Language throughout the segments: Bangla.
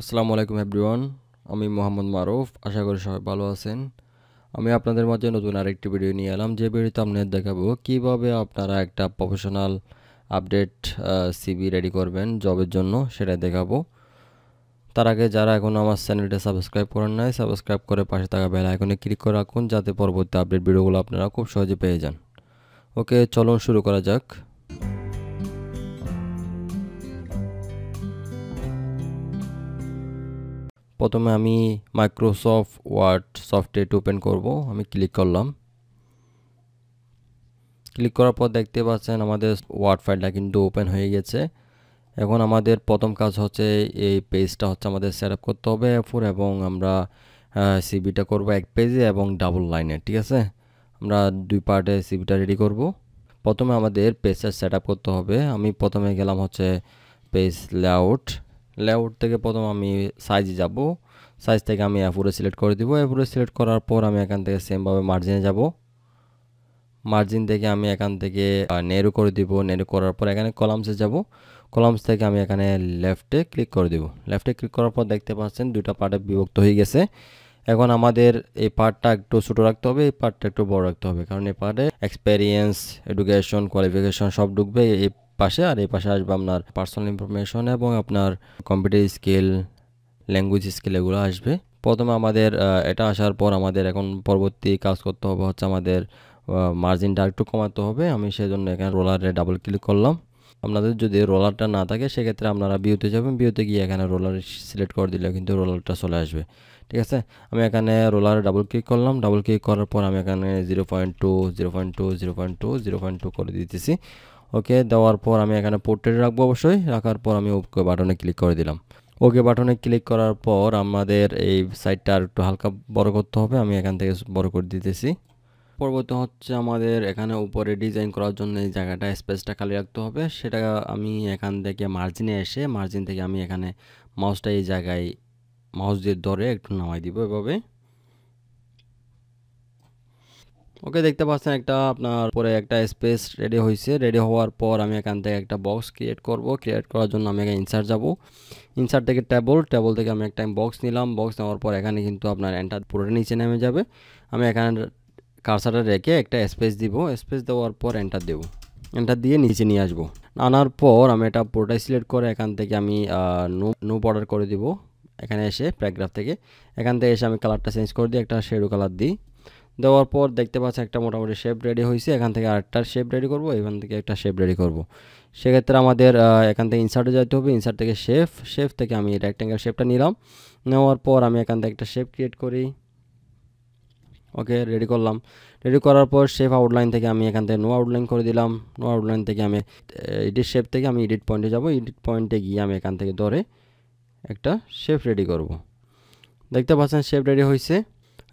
আসসালামু আলাইকুম এভরিওয়ান। আমি মোহাম্মদ মারুফ। আশা করি সবাই ভালো আছেন। আমি আপনাদের মাঝে নতুন আরেকটি ভিডিও নিয়ে এলাম, যে ভিডিওতে আপনাদের দেখাবো কিভাবে আপনারা একটা প্রফেশনাল আপডেট সিভি রেডি করবেন জবের জন্য, সেটা দেখাবো। তার আগে যারা এখনও আমার চ্যানেলটা সাবস্ক্রাইব করেন নাই, সাবস্ক্রাইব করে পাশে থাকা বেল আইকনে ক্লিক করে রাখুন, যাতে পরবর্তী আপডেট ভিডিওগুলো আপনারা খুব সহজে পেয়ে যান। ওকে, চলুন শুরু করা যাক। প্রথমে আমি মাইক্রোসফট ওয়ার্ড সফটওয়্যারটি ওপেন করব। আমি ক্লিক করলাম। ক্লিক করার পর দেখতে পাচ্ছেন আমাদের ওয়ার্ড ফাইলটা কিন্তু ওপেন হয়ে গেছে। এখন আমাদের প্রথম কাজ হচ্ছে এই পেজটা হচ্ছে আমাদের সেট আপ করতে হবে এরপর, এবং আমরা সিভিটা করব এক পেজে এবং ডাবল লাইনে। ঠিক আছে, আমরা দুই পার্টে সিভিটা রেডি করব। প্রথমে আমাদের পেজটা সেট আপ করতে হবে। আমি প্রথমে গেলাম হচ্ছে পেজ লেআউট থেকে প্রথম আমি সাইজে যাব। সাইজ থেকে আমি এফোরে সিলেক্ট করে দিব। এফোরে সিলেক্ট করার পর আমি এখান থেকে সেমভাবে মার্জিনে যাব। মার্জিন থেকে আমি এখান থেকে নেরো করে দিব। নেরো করার পর এখানে কলামসে যাব। কলামস থেকে আমি এখানে লেফটে ক্লিক করে দিব। লেফটে ক্লিক করার পর দেখতে পাচ্ছেন দুইটা পার্টে বিভক্ত হয়ে গেছে। এখন আমাদের এই পার্টটা একটু ছোটো রাখতে হবে, এই পার্টটা একটু বড় রাখতে হবে, কারণ এই পার্টে এক্সপেরিয়েন্স, এডুকেশন, কোয়ালিফিকেশন সব ঢুকবে এই পাশে, আর এই পাশে আসবে আপনার পার্সোনাল ইনফরমেশন এবং আপনার কম্পিউটার স্কিল, ল্যাঙ্গুয়েজ স্কিল, এগুলো আসবে। প্রথমে আমাদের এটা আসার পর আমাদের এখন পরবর্তী কাজ করতে হবে হচ্ছে আমাদের মার্জিনটা একটু কমাতে হবে। আমি সেজন্য এখানে রোলারে ডাবল ক্লিক করলাম। আপনাদের যদি রোলারটা না থাকে সেক্ষেত্রে আপনারা ভিউতে যাবেন, ভিউতে গিয়ে এখানে রোলার সিলেক্ট করে দিলে কিন্তু রোলারটা চলে আসবে। ঠিক আছে, আমি এখানে রোলারে ডাবল ক্লিক করলাম। ডাবল ক্লিক করার পর আমি এখানে 0.2 0.2 0.2 0.2 করে দিতেছি। ওকে, দেওয়ার পর আমি এখানে পোর্ট্রেট রাখবো অবশ্যই। রাখার পর আমি ওকে বাটনে ক্লিক করে দিলাম। ওকে বাটনে ক্লিক করার পর আমাদের এই সাইডটা আর একটু হালকা বড় করতে হবে। আমি এখান থেকে বড় করে দিতেছি। পরবর্তী হচ্ছে আমাদের এখানে উপরে ডিজাইন করার জন্য এই জায়গাটা স্পেসটা খালি রাখতে হবে। সেটা আমি এখান থেকে মার্জিনে এসে মার্জিন থেকে আমি এখানে মাউসটা এই জায়গায় মাউস দিয়ে ধরে একটু নামাই দিব এভাবে। ওকে, দেখতে পাচ্ছেন একটা আপনার পরে একটা স্পেস রেডি হয়েছে। রেডি হওয়ার পর আমি এখান থেকে একটা বক্স ক্রিয়েট করব। ক্রিয়েট করার জন্য আমি এখানে ইনসার্ট যাব। ইনসার্ট থেকে টেবল থেকে আমি একটা বক্স নিলাম। বক্স নেওয়ার পর এখানে কিন্তু আপনার এন্টার পুরোটা নিচে নেমে যাবে। আমি এখানে কার্সারটা রেখে একটা স্পেস দিব। স্পেস দেওয়ার পর এন্টার দেব। এন্টার দিয়ে নিচে নিয়ে আসবো। আনার পর আমি এটা পুরোটাই সিলেক্ট করে এখান থেকে আমি নো বর্ডার করে দিব। এখানে এসে প্যারাগ্রাফ থেকে এখান থেকে এসে আমি কালারটা চেঞ্জ করে দিই, একটা শ্যাডো কালার দিই। দেওয়ার পর দেখতে পাচ্ছি একটা মোটামুটি শেপ রেডি হয়েছে। এখান থেকে আরেকটা শেপ রেডি করব, এখান থেকে একটা শেপ রেডি করব। সেক্ষেত্রে আমাদের এখান থেকে ইনসার্টে যেতে হবে। ইনসার্ট থেকে শেপ থেকে আমি রেক্ট্যাঙ্গেল শেপটা নিলাম। নেওয়ার পর আমি এখান থেকে একটা শেপ ক্রিয়েট করি। ওকে, রেডি করলাম। রেডি করার পর শেপ আউটলাইন থেকে আমি এখান থেকে নো আউটলাইন করে দিলাম। নো আউটলাইন থেকে আমি এডিট শেপ থেকে আমি এডিট পয়েন্টে যাব। এডিট পয়েন্টে গিয়ে আমি এখান থেকে ধরে একটা শেপ রেডি করব। দেখতে পাচ্ছেন শেপ রেডি হয়েছে।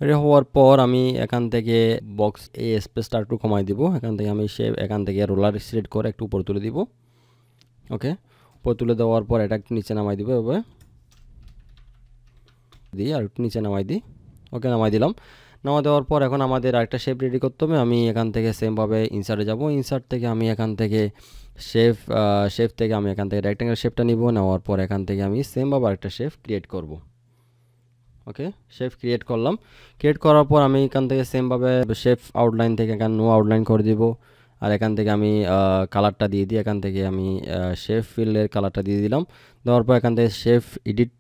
রেডি হওয়ার পর আমি এখান থেকে বক্স এই স্পেসটা একটু কমাই দিব। এখান থেকে আমি শেপ এখান থেকে রোলার সিলেক্ট করে একটু উপরে তুলে দিব। ওকে, উপরে তুলে দেওয়ার পর এটা একটু নিচে নামাই দিব এভাবে দিই, আর একটু নিচে নামাই দিই। ওকে, নামাই দিলাম। নামা দেওয়ার পর এখন আমাদের আরেকটা শেপ রেডি করতে হবে। আমি এখান থেকে সেমভাবে ইনসার্টে যাব। ইনসার্ট থেকে আমি এখান থেকে শেপ থেকে আমি এখান থেকে রেক্ট্যাঙ্গেল শেপটা নিব। নেওয়ার পর এখান থেকে আমি সেমভাবে আরেকটা শেপ ক্রিয়েট করব। ওকে, শেপ ক্রিয়েট করলাম। ক্রিয়েট করার পর আমি এখান থেকে সেমভাবে শেপ আউটলাইন থেকে এখানে নো আউটলাইন করে দিব। আর এখান থেকে আমি কালারটা দিয়ে দিই। এখান থেকে আমি শেপ ফিল্ডের কালারটা দিয়ে দিলাম। দেওয়ার পর এখান থেকে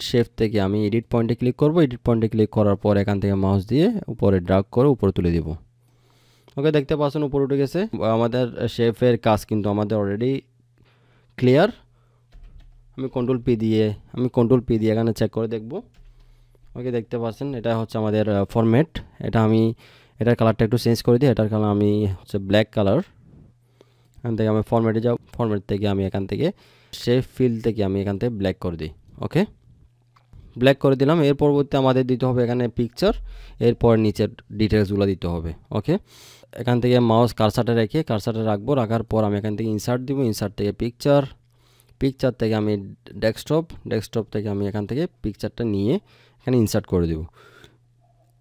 শেপ থেকে আমি এডিট পয়েন্টে ক্লিক করব। এডিট পয়েন্টে ক্লিক করার পর এখান থেকে মাউস দিয়ে উপরে ড্রাগ করে উপরে তুলে দিব। ওকে, দেখতে পাচ্ছেন উপরে উঠে গেছে। আমাদের শেপের কাজ কিন্তু আমাদের অলরেডি ক্লিয়ার। আমি কন্ট্রোল পি দিয়ে এখানে চেক করে দেখব। ওকে, দেখতে পাচ্ছেন এটা হচ্ছে আমাদের ফরম্যাট। এটার কালারটা একটু চেঞ্জ করে দিই। এটার কালার আমি হচ্ছে ব্ল্যাক কালার। এখান থেকে আমি ফরম্যাটে যাব। ফরম্যাট থেকে আমি এখান থেকে শেপ ফিল্ড থেকে আমি এখান থেকে ব্ল্যাক করে দিই। ওকে, ব্ল্যাক করে দিলাম। এর পরবর্তী আমাদের দিতে হবে এখানে পিকচার। এরপর নিচের ডিটেলসগুলো দিতে হবে। ওকে, এখান থেকে মাউস কারসারটা রাখবো। রাখার পর আমি এখান থেকে ইনসার্ট দিব। ইনসার্ট থেকে পিকচার থেকে আমি ডেস্কটপ থেকে আমি এখান থেকে পিকচারটা নিয়ে এখানে ইনসার্ট করে দেব।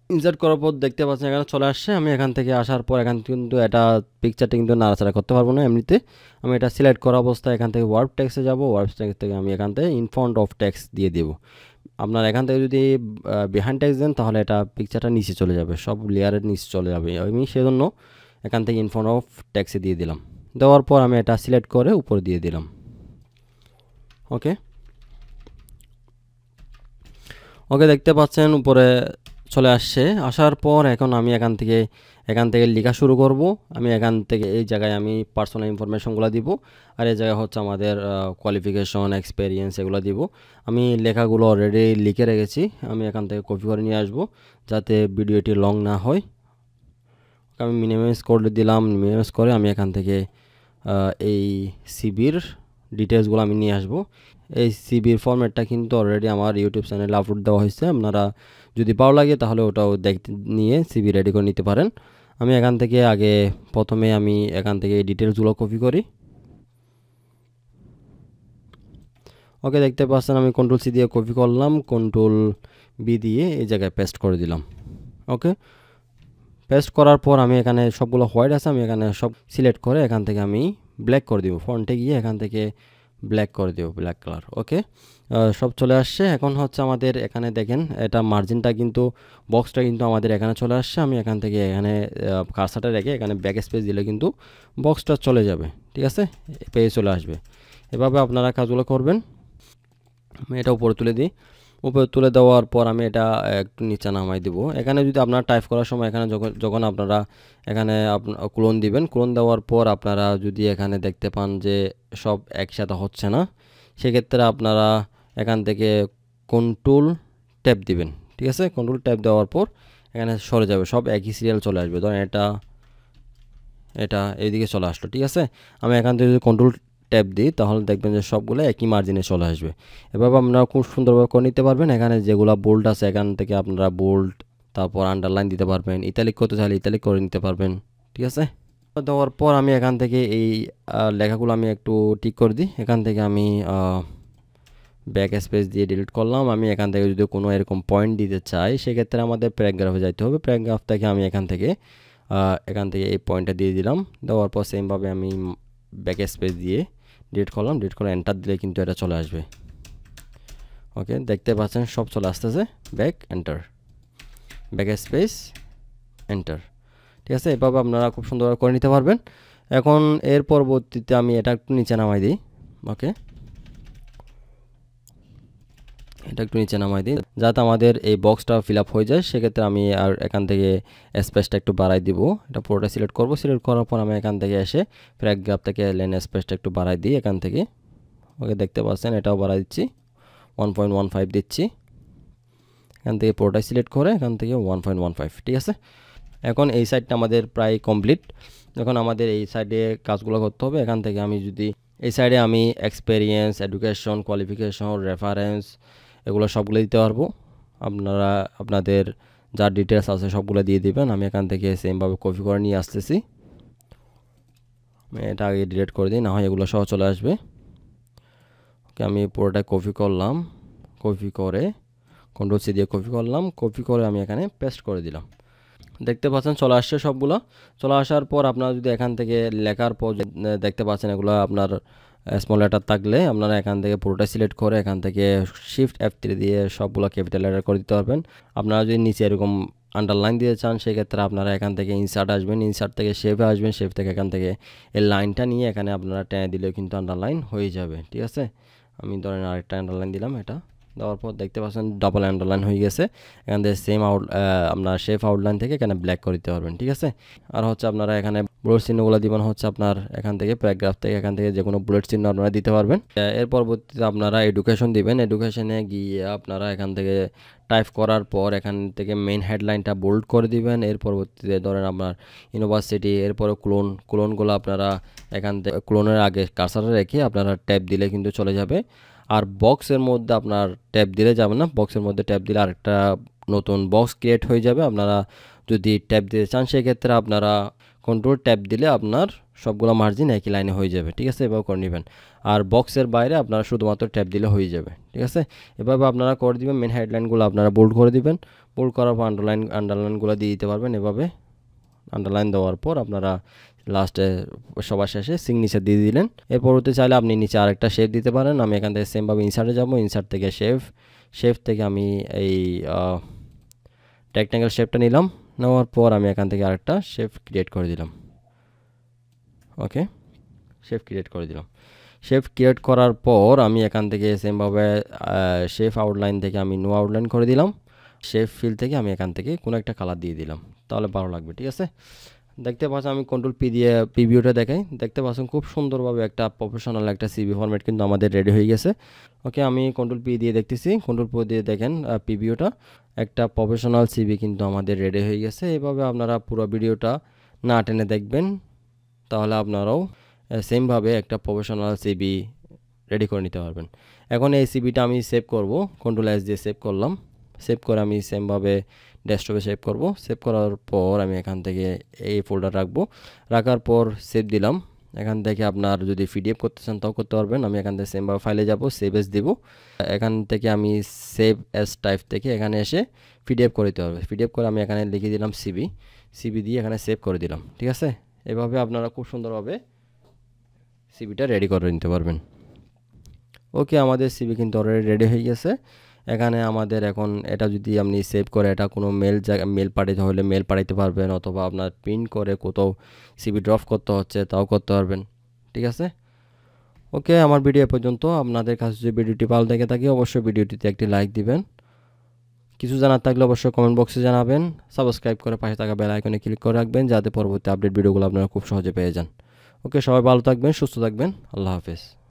ইনসার্ট করার পর দেখতে পাচ্ছেন এখানে চলে আসছে। আমি এখান থেকে আসার পর এখান কিন্তু এটা পিকচারটা কিন্তু নাড়াচাড়া করতে পারবো না এমনিতে। আমি এটা সিলেক্ট করা অবস্থায় এখান থেকে ওয়ার্ড টেক্সটে যাব। ওয়ার্ড টেক্সট থেকে আমি এখান থেকে ইন ফ্রন্ট অফ টেক্সট দিয়ে দেবো। আপনার এখান থেকে যদি বিহাইন্ড টেক্সট দেন তাহলে এটা পিকচারটা নিচে চলে যাবে, সব লেয়ারের নিচে চলে যাবে। আমি সেজন্য এখান থেকে ইন ফ্রন্ট অফ টেক্সটে দিয়ে দিলাম। দেওয়ার পর আমি এটা সিলেক্ট করে উপরে দিয়ে দিলাম। ওকে ওকে দেখতে পাচ্ছেন উপরে চলে আসছে। আসার পর এখন আমি এখান থেকে লেখা শুরু করব। আমি এখান থেকে এই জায়গায় আমি পার্সোনাল ইনফরমেশনগুলো দিব, আর এই জায়গায় হচ্ছে আমাদের কোয়ালিফিকেশন, এক্সপেরিয়েন্স এগুলো দিব। আমি লেখাগুলো অলরেডি লিখে রেখেছি, আমি এখান থেকে কপি করে নিয়ে আসব যাতে ভিডিওটি লং না হয়। আমি মিনিমাইজ করে দিলাম। মিনিমাইজ করে আমি এখান থেকে এই সিবির ডিটেলসগুলো আমি নিয়ে আসব। এই সিবির ফরম্যাটটা কিন্তু অলরেডি আমার ইউটিউব চ্যানেলে আপলোড দেওয়া হয়েছে, আপনারা যদি ভালো লাগে তাহলে ওটাও দেখতে নিয়ে সিবি রেডি করে নিতে পারেন। আমি এখান থেকে প্রথমে আমি এখান থেকে এই ডিটেলসগুলো কপি করি। ওকে দেখতে পাচ্ছেন আমি কন্ট্রোল সি দিয়ে কপি করলাম, কন্ট্রোল বি দিয়ে এই জায়গায় পেস্ট করে দিলাম। ওকে পেস্ট করার পর আমি এখানে সবগুলো হোয়াইট আছে, আমি এখানে সব সিলেক্ট করে এখান থেকে আমি ব্ল্যাক করে দিব। ফন্টে গিয়ে এখান থেকে ব্ল্যাক করে দেব, ব্ল্যাক কালার। ওকে সব চলে আসছে। এখন হচ্ছে আমাদের এখানে দেখেন এটা মার্জিনটা কিন্তু বক্সটা কিন্তু আমাদের এখানে চলে আসছে। আমি এখান থেকে এখানে কার্সারটা রেখে এখানে ব্যাক স্পেস দিলে কিন্তু বক্সটা চলে যাবে, ঠিক আছে, পেয়ে চলে আসবে। এভাবে আপনারা কাজগুলো করবেন। আমি এটা উপরে তুলে দিই। উপরে তুলে দেওয়ার পর আমি এটা একটু নিচে নামাই দিব। এখানে যদি আপনারা টাইপ করার সময় এখানে যখন আপনারা এখানে ক্লোন দিবেন, ক্লোন দেওয়ার পর আপনারা যদি এখানে দেখতে পান যে সব একসাথে হচ্ছে না, সেক্ষেত্রে আপনারা এখান থেকে কন্ট্রোল ট্যাব দিবেন, ঠিক আছে। কন্ট্রোল ট্যাব দেওয়ার পর এখানে সরে যাবে, সব একই সিরিয়াল চলে আসবে। ধরেন এটা এইদিকে চলে আসলো, ঠিক আছে। আমি এখান থেকে যদি কন্ট্রোল ট্যাব দিই তাহলে দেখবেন যে সবগুলো একই মার্জিনে চলে আসবে। এভাবে আপনারা খুব সুন্দরভাবে করে নিতে পারবেন। এখানে যেগুলো বোল্ড আছে এখান থেকে আপনারা বোল্ড, তারপর আন্ডারলাইন দিতে পারবেন, ইতালিক করতে চাইলে ইতালিক করে নিতে পারবেন, ঠিক আছে। দেওয়ার পর আমি এখান থেকে এই লেখাগুলো আমি একটু টিক করে দিই। এখান থেকে আমি ব্যাক স্পেস দিয়ে ডিলিট করলাম। আমি এখান থেকে যদি কোনো এরকম পয়েন্ট দিতে চাই সেক্ষেত্রে আমাদের প্যারাগ্রাফে যাইতে হবে। প্যারাগ্রাফ থেকে আমি এখান থেকে এই পয়েন্টটা দিয়ে দিলাম। দেওয়ার পর সেমভাবে আমি ব্যাক স্পেস দিয়ে ডিলিট করলাম। ডিলিট করে এন্টার দিলে কিন্তু এটা চলে আসবে। ওকে দেখতে পাচ্ছেন সব চলে আসতেছে। Back enter, back space enter, ঠিক আছে। এভাবে আপনারা খুব সুন্দরভাবে করে নিতে পারবেন। এখন এর পরবর্তীতে আমি এটা একটু নিচে নামাই দিই। ওকে এটা একটু নিচে নামাই দিই যাতে আমাদের এই বক্সটা ফিল আপ হয়ে যায়। সেক্ষেত্রে আমি আর এখান থেকে স্পেসটা একটু বাড়াই দিব। এটা পুরোটা সিলেক্ট করব। সিলেক্ট করার পর আমি এখান থেকে এসে প্যারাগ্রাফ থেকে লেন স্পেসটা একটু বাড়াই দিই এখান থেকে। ওকে দেখতে পাচ্ছেন এটাও বাড়াই দিচ্ছি, 1.15 দিচ্ছি। এখান থেকে পুরোটাই সিলেক্ট করে এখান থেকে 1.15, ঠিক আছে। এখন এই সাইডটা আমাদের প্রায় কমপ্লিট। এখন আমাদের এই সাইডে কাজগুলো করতে হবে। এখান থেকে আমি যদি এই সাইডে আমি এক্সপেরিয়েন্স, এডুকেশন, কোয়ালিফিকেশন, রেফারেন্স এগুলো সবগুলো দিতে পারবো। আপনারা আপনাদের যা ডিটেলস আছে সবগুলো দিয়ে দিবেন। আমি এখান থেকে সেমভাবে কপি করে নিয়ে আসতেছি। আমি এটা আগে ডিলিট করে দিই, না হয় এগুলো সহ চলে আসবে। ওকে আমি পুরোটা কপি করলাম। কপি করে কন্ট্রোল সি দিয়ে কপি করলাম। কপি করে আমি এখানে পেস্ট করে দিলাম। দেখতে পাচ্ছেন চলে আসছে সবগুলো। চলে আসার পর আপনারা যদি এখান থেকে লেখার পর দেখতে পাচ্ছেন এগুলো আপনার স্মল লেটার থাকলে আপনারা এখান থেকে পুরোটা সিলেক্ট করে এখান থেকে শিফট F3 দিয়ে সবগুলো ক্যাপিটাল লেটার করে দিতে পারবেন। আপনারা যদি নিচে এরকম আন্ডারলাইন দিতে চান সেক্ষেত্রে আপনারা এখান থেকে ইনসার্ট আসবেন, ইনসার্ট থেকে শেপে আসবেন, শেপ থেকে এখান থেকে এই লাইনটা নিয়ে এখানে আপনারা টেনে দিলেও কিন্তু আন্ডারলাইন হয়ে যাবে, ঠিক আছে। আমি ধরেন আরেকটা আন্ডারলাইন দিলাম। এটা দেওয়ার পর দেখতে পাচ্ছেন ডাবল আন্ডারলাইন হয়ে গেছে। এখান থেকে সেম আপনার শেপ আউটলাইন থেকে এখানে ব্ল্যাক করে দিতে পারবেন, ঠিক আছে। আর হচ্ছে আপনারা এখানে বুলেট চিহ্নগুলো দিবেন হচ্ছে আপনার এখান থেকে প্যারাগ্রাফ থেকে এখান থেকে যে কোনো বুলেট চিহ্ন আপনারা দিতে পারবেন। এর পরবর্তীতে আপনারা এডুকেশন দিবেন। এডুকেশনে গিয়ে আপনারা এখান থেকে টাইপ করার পর এখান থেকে মেইন হেডলাইনটা বোল্ড করে দিবেন। এর পরবর্তীতে ধরেন আপনার ইউনিভার্সিটি, এরপরে ক্লোনগুলো আপনারা এখান থেকে ক্লোনের আগে কার্সারে রেখে আপনারা ট্যাব দিলে কিন্তু চলে যাবে। আর বক্সের মধ্যে আপনার ট্যাব দিলে যাবে না, বক্সের মধ্যে ট্যাব দিলে আরেকটা নতুন বক্স ক্রিয়েট হয়ে যাবে। আপনারা যদি ট্যাব দিতে চান সেক্ষেত্রে আপনারা কন্ট্রোল ট্যাব দিলে আপনার সবগুলো মার্জিন একই লাইনে হয়ে যাবে, ঠিক আছে। এভাবে করে নেবেন। আর বক্সের বাইরে আপনারা শুধুমাত্র ট্যাব দিলে হয়ে যাবে, ঠিক আছে। এভাবে আপনারা করে দিবেন। মেন হেডলাইনগুলো আপনারা বোল্ড করে দিবেন। বোল্ড করার পর আন্ডারলাইনগুলো দিয়ে দিতে পারবেন। এভাবে আন্ডারলাইন দেওয়ার পর আপনারা লাস্টে সবার শেষে সিগনেচার দিয়ে দিলেন। এর পরবর্তী চাইলে আপনি নিচে আরেকটা শেপ দিতে পারেন। আমি এখান থেকে সেমভাবে ইনসার্টে যাব, ইনসার্ট থেকে শেপ থেকে আমি এই রেক্ট্যাঙ্গেল শেপটা নিলাম, নেওয়ার পর আমি এখান থেকে আরেকটা শেপ ক্রিয়েট করে দিলাম। ওকে, শেপ ক্রিয়েট করে দিলাম। শেপ ক্রিয়েট করার পর আমি এখান থেকে সেমভাবে শেপ আউটলাইন থেকে আমি নো আউটলাইন করে দিলাম। শেপ ফিল থেকে আমি এখান থেকে কোনো একটা কালার দিয়ে দিলাম, তাহলে ভালো লাগবে। ঠিক আছে, দেখতে পাচ্ছেন আমি কন্ট্রোল পি দিয়ে প্রিভিউটা দেখাই। দেখতে পাচ্ছেন খুব সুন্দরভাবে একটা প্রফেশনাল একটা সিভি ফরম্যাট কিন্তু আমাদের রেডি হয়ে গেছে। ওকে, আমি কন্ট্রোল পি দিয়ে দেখতেছি, কন্ট্রোল পি দিয়ে দেখেন প্রিভিউটা, একটা প্রফেশনাল সিভি কিন্তু আমাদের রেডি হয়ে গেছে। এভাবে আপনারা পুরো ভিডিওটা না টেনে দেখবেন, তাহলে আপনারাও সেমভাবে একটা প্রফেশনাল সিভি রেডি করে নিতে পারবেন। এখন এই সিভিটা আমি সেভ করব, কন্ট্রোল এস দিয়ে সেভ করলাম। সেভ করে আমি সেমভাবে ডেস্কটপে সেভ করব। সেভ করার পর আমি এখান থেকে এই ফোল্ডার রাখবো, রাখার পর সেভ দিলাম। এখান থেকে আপনার যদি পিডিএফ করতে চান তাও করতে পারবেন। আমি এখান থেকে সেমভাবে ফাইলে যাব, সেভ এস দিব। এখান থেকে আমি সেভ এস টাইপ থেকে এখানে এসে পিডিএফ করে দিতে পারবে। পিডিএফ করে আমি এখানে লিখে দিলাম সিবি, সিবি দিয়ে এখানে সেভ করে দিলাম। ঠিক আছে, এভাবে আপনারা খুব সুন্দরভাবে সিবিটা রেডি করে নিতে পারবেন। ওকে, আমাদের সিবি কিন্তু অলরেডি রেডি হয়ে গেছে। এখানে আমাদের এখন এটা যদি আপনি সেভ করে এটা কোনো মেল পাঠাতে হলে মেল পাঠাতে পারবেন, অথবা আপনার প্রিন্ট করে কোথাও সিবি ড্রপ করতে হচ্ছে তাও করতে পারবেন। ঠিক আছে, ওকে, আমার ভিডিও পর্যন্ত। আপনাদের কাছে যদি ভিডিওটি ভালো লেগে থাকে অবশ্যই ভিডিওটিতে একটি লাইক দিবেন। কিছু জানার থাকলে অবশ্যই কমেন্ট বক্সে জানাবেন। সাবস্ক্রাইব করে পাশে থাকা বেল আইকনে ক্লিক করে রাখবেন, যাতে পরবর্তী আপডেট ভিডিওগুলো আপনারা খুব সহজে পেয়ে যান। ওকে, সবাই ভালো থাকবেন, সুস্থ থাকবেন, আল্লাহ হাফেজ।